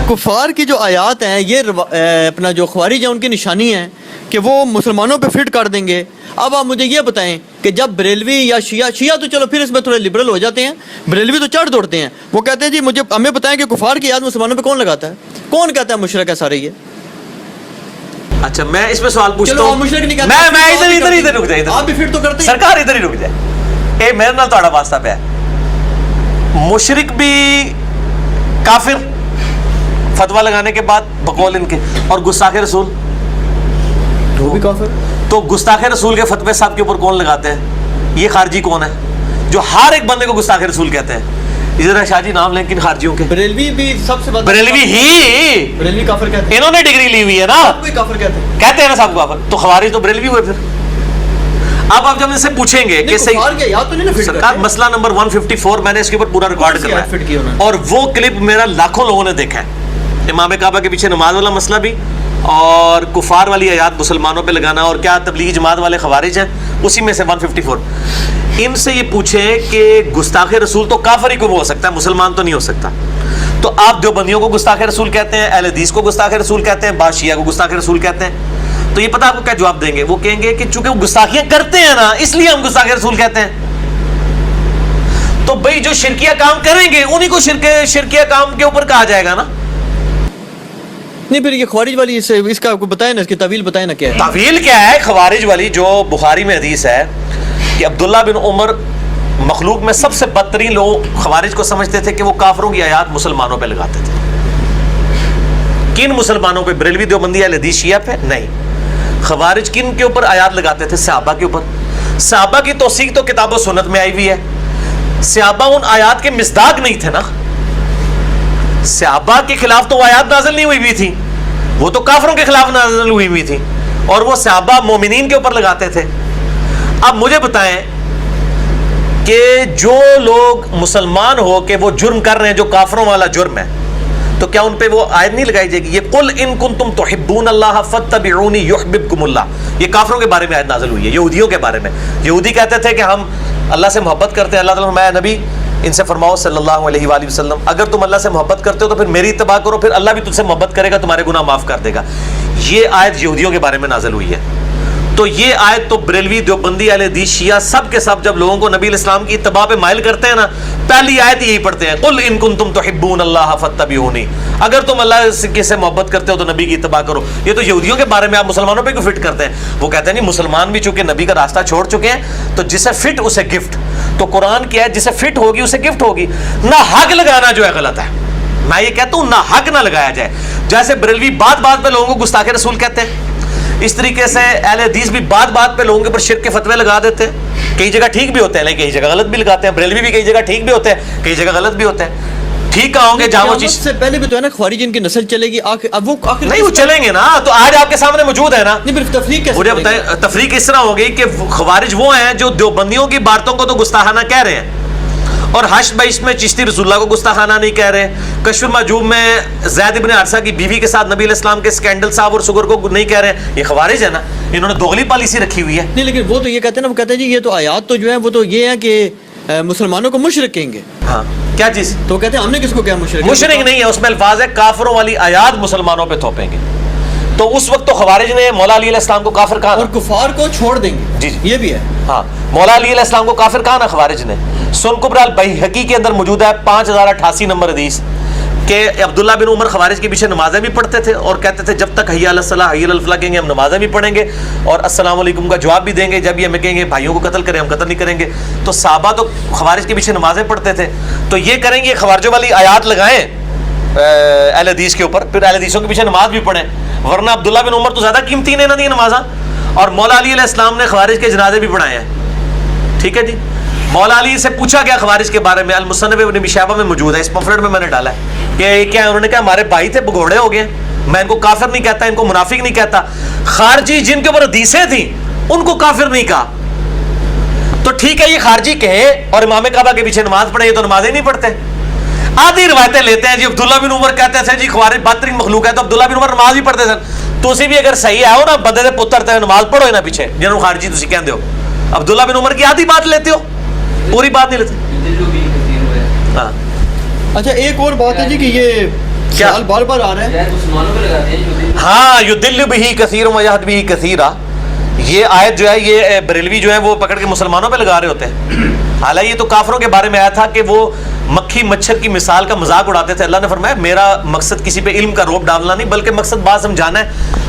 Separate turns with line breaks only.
کفار کی جو آیات ہیں یہ اپنا جو خوارج ہیں ان کی نشانی ہے کہ وہ مسلمانوں پہ فٹ کر دیں گے. اب آپ مجھے یہ بتائیں کہ جب بریلوی یا شیعہ تو چلو پھر اس میں تھوڑے لبرل ہو جاتے ہیں, بریلوی تو چڑھ دوڑتے ہیں, وہ کہتے ہیں جی مجھے ہمیں بتائیں کہ کفار کی یاد مسلمانوں پہ کون لگاتا ہے, کون کہتا ہے مشرک ہے سارے یہ.
اچھا میں اس میں سوال پوچھتا
چلو
ہوں,
مشرک نہیں کہتے,
میں ادھر رک جائے,
آپ بھی فٹ تو کرتے ہیں
سرکار ادھر ہی رک جائے, اے میرے نال تہاڈا واسطہ پہ مشرک بھی کافر فتویٰ لگانے کے بعد بقول ان کے, اور گستاخ رسول
وہ بھی کافر.
تو گستاخ رسول کے فتوے صاحب کے اوپر کون لگاتے ہیں؟ یہ خارجی کون ہے جو ہر ایک بندے کو گستاخ رسول کہتے ہیں؟ ادھر شاہ جی نام لیں کن خارجیوں کے,
بریلوی بھی سب سے بڑا
بریلوی ہی,
بریلوی کافر کہتے ہیں,
انہوں نے ڈگری لی ہوئی ہے نا,
کوئی کافر
کہتے ہیں نا صاحب کافر, تو خوارج تو بریلوی ہوئے. پھر اب آپ جب ان سے پوچھیں گے کہ سرکار مسئلہ نمبر 154 میں نے اس کے اوپر پورا ریکارڈ کرا ہے اور وہ کلپ میرا لاکھوں لوگوں نے دیکھا ہے, امام کعبہ کے پیچھے نماز والا مسئلہ بھی, اور کفار والی آیات مسلمانوں پہ لگانا, اور کیا تبلیغی جماعت والے خوارج ہیں اسی میں سے 154. ان سے یہ پوچھیں کہ گستاخ رسول تو کافر ہی کو ہو سکتا ہے, مسلمان تو نہیں ہو سکتا, تو آپ دیوبندیوں کو گستاخ رسول کہتے ہیں, اہل حدیث کو گستاخ رسول کہتے ہیں, بعض شیعہ کو گستاخ رسول کہتے ہیں, تو یہ پتہ آپ کو کیا جواب دیں گے؟ وہ کہیں گے کہ چونکہ وہ گستاخیاں کرتے ہیں نا اس لیے ہم گستاخ رسول کہتے ہیں. تو بھئی جو شرکیہ کام کریں گے انہی کو شرکیہ کام کے اوپر کہا جائے گا نا.
نہیں پھر یہ خوارج والی اس کا بتائیں نا, اس کی تعویل بتائیں نا کیا ہے.
تعویل کیا ہے خوارج والی؟ جو بخاری میں حدیث ہے کہ عبداللہ بن عمر مخلوق میں سب سے بدترین لوگ خوارج کو سمجھتے تھے کہ وہ کافروں کی آیات مسلمانوں پہ لگاتے تھے. کن مسلمانوں پہ؟ بریلوی دیوبندی اہل حدیث شیعہ پہ نہیں. خوارج کن کے اوپر آیات لگاتے تھے؟ صحابہ کے اوپر. صحابہ کی توثیق تو کتاب و سنت میں آئی ہوئی ہے, صحابہ ان آیات کے مصداق نہیں تھے نا, صحابہ کے خلاف تو وہ آیات نازل نہیں ہوئی تھی, وہ تو کافروں کے خلاف نازل ہوئی تھی, اور وہ صحابہ مومنین کے اوپر لگاتے تھے. اب مجھے بتائیں کہ جو لوگ مسلمان ہو کہ وہ جرم کر رہے ہیں جو کافروں والا جرم ہے, تو کیا ان پہ وہ آیت نہیں لگائی جائے گی؟ یہ قل ان کنتم تحبون اللہ فاتبعونی یحببکم اللہ, یہ کافروں کے بارے میں آیت نازل ہوئی ہے, یہودیوں کے بارے میں. یہودی کہتے تھے کہ ہم اللہ سے محبت کرتے ہیں, اللہ تعالیٰ فرمایا نبی ان سے فرماؤ صلی اللہ علیہ وآلہ وسلم اگر تم اللہ سے محبت کرتے ہو تو پھر میری اتباع کرو, پھر اللہ بھی تجھ سے محبت کرے گا, تمہارے گناہ معاف کر دے گا. یہ آیت یہودیوں کے بارے میں نازل ہوئی ہے. تو یہ آیت تو بریلوی دیوبندی اہل حدیث شیعہ سب کے سب جب لوگوں کو نبی علیہ السلام کی اتباع پہ مائل کرتے ہیں نا, پہلی آیت یہی پڑھتے ہیں قل ان کنتم تحبون اللہ فاتبعونی, اگر تم اللہ سے محبت کرتے ہو تو نبی کی اتباع کرو. یہ تو یہودیوں کے بارے میں, آپ مسلمانوں پہ کیوں فٹ کرتے ہیں؟ وہ کہتے ہیں نہیں مسلمان بھی چونکہ نبی کا راستہ چھوڑ چکے ہیں تو جسے فٹ اسے گفٹ. تو قرآن کیا ہے, جسے فٹ ہوگی اسے گفٹ ہوگی. نہ حق لگانا جو ہے غلط ہے, میں یہ کہتا ہوں نہ حق نہ لگایا جائے. جیسے بریلوی بات بات پہ لوگوں کو گستاخ رسول کہتے ہیں, اس طریقے سے اہل حدیث بھی بات بات پہ لوگوں کے اوپر شرک کے فتوے لگا دیتے ہیں. کئی جگہ ٹھیک بھی ہوتے ہیں لیکن کئی جگہ غلط بھی لگاتے ہیں. بریلوی بھی کئی جگہ ٹھیک بھی ہوتے ہیں, کئی جگہ غلط بھی ہوتے ہیں. ٹھیک کہوں گے جامع چیز
سے پہلے بھی تو ہے نا خوارج ان کی نسل چلے گی, اب وہ
نہیں وہ چلیں گے نا, تو آج آپ کے سامنے موجود ہے نا.
نہیں پھر تفریق کیسے؟
مجھے بتائیں تفریق اس طرح ہو گئی کہ خوارج وہ ہیں جو دیوبندیوں کی باتوں کو تو گستاخانہ کہہ رہے ہیں, اور حشر بائش میں چشتی رسول اللہ کو گستاخانہ نہیں کہہ رہے, کشف المحجوب میں زید ابن حارثہ کی بیوی کے ساتھ نبی علیہ السلام کے اسکینڈل صاحب اور شوگر کو نہیں کہہ رہے. یہ خوارج ہے نا, انہوں نے دوغلی پالیسی رکھی ہوئی ہے.
نہیں لیکن وہ تو یہ کہتے ہیں نا, وہ کہتے ہیں جی یہ تو آیات تو جو ہے وہ تو یہ ہے کہ مسلمانوں کو مشرک کہیں گے.
ہاں کیا چیز؟
تو کہتے ہیں ہم نے کس کو کیا مشرک؟
مشرک نہیں ہے, اس میں الفاظ ہے کافروں والی آیات مسلمانوں پہ تھوپیں گے. تو اس وقت تو خوارج نے مولا علی علیہ السلام کو کافر کہا,
اور کفار کو چھوڑ دیں گے.
جی
یہ بھی ہے.
ہاں مولا علی علیہ السلام کو کافر کہا نا خوارج نے. سن کبری البیہقی کے اندر موجود ہے 5088 نمبر حدیث کہ عبداللہ بن عمر خوارج کے پیچھے نمازیں بھی پڑھتے تھے اور کہتے تھے جب تک حی علی الصلاۃ حی علی الفلاح کہیں گے ہم نمازیں بھی پڑھیں گے اور السلام علیکم کا جواب بھی دیں گے, جب یہ ہمیں کہیں گے بھائیوں کو قتل کریں ہم قتل نہیں کریں گے. تو صحابہ تو خوارج کے پیچھے نمازیں پڑھتے تھے, تو یہ کریں گے خوارجوں والی آیات لگائیں اہل حدیث کے اوپر, پھر اہل حدیثوں کے پیچھے نماز بھی پڑھیں. ورنہ عبداللہ بن عمر تو زیادہ قیمتی نے نہ دی نمازاں, اور مولا علی علیہ السلام نے خوارج کے جنازے بھی پڑھائے ہیں. ٹھیک ہے جی. مولا علی سے پوچھا گیا خوارج کے بارے میں, المصنف ابن ابی شیبہ میں موجود ہے, اس پمفلٹ میں نے ڈالا ہے کہ کیا انہوں نے کہا ہمارے بھائی تھے بگوڑے ہو گئے, میں ان کو کافر نہیں کہتا, ان کو منافق نہیں کہتا. خارجی جن کے اوپر حدیثیں تھیں ان کو کافر نہیں کہا. تو ٹھیک ہے یہ خارجی کہے اور امام کعبہ کے پیچھے نماز پڑھے, یہ تو نمازیں نہیں پڑھتے. آدھی روایتیں لیتے ہیں جی عبداللہ بن عمر کہتے تھے جی خوارج بدترین مخلوق ہے, تو عبداللہ بن عمر نماز بھی پڑھتے تھے. تو اسی بھی اگر صحیح ہے نا بندے دے پتر تے نماز پڑھو نا پیچھے جنہوں خارجی تسی کہندے ہو. عبداللہ بن عمر کی آدھی بات لیتے ہو, پوری بات نہیں لیتے. ہاں
اچھا ایک اور بات ہے جی کہ یہ
کیا
سوال بار بار آ رہا ہے.
مسلمانوں پہ لگاتے ہیں.
ہاں یدل بھی کثیر و یہد بھی کثیرا، یہ آیت جو ہے یہ بریلوی جو ہے وہ پکڑ کے مسلمانوں پہ لگا رہے ہوتے ہیں. حالانکہ یہ تو کافروں کے بارے میں آیا تھا کہ وہ مکھی مچھر کی مثال کا مذاق اڑاتے تھے. اللہ نے فرمایا میرا مقصد کسی پہ علم کا روب ڈالنا نہیں، بلکہ مقصد بات سمجھانا ہے.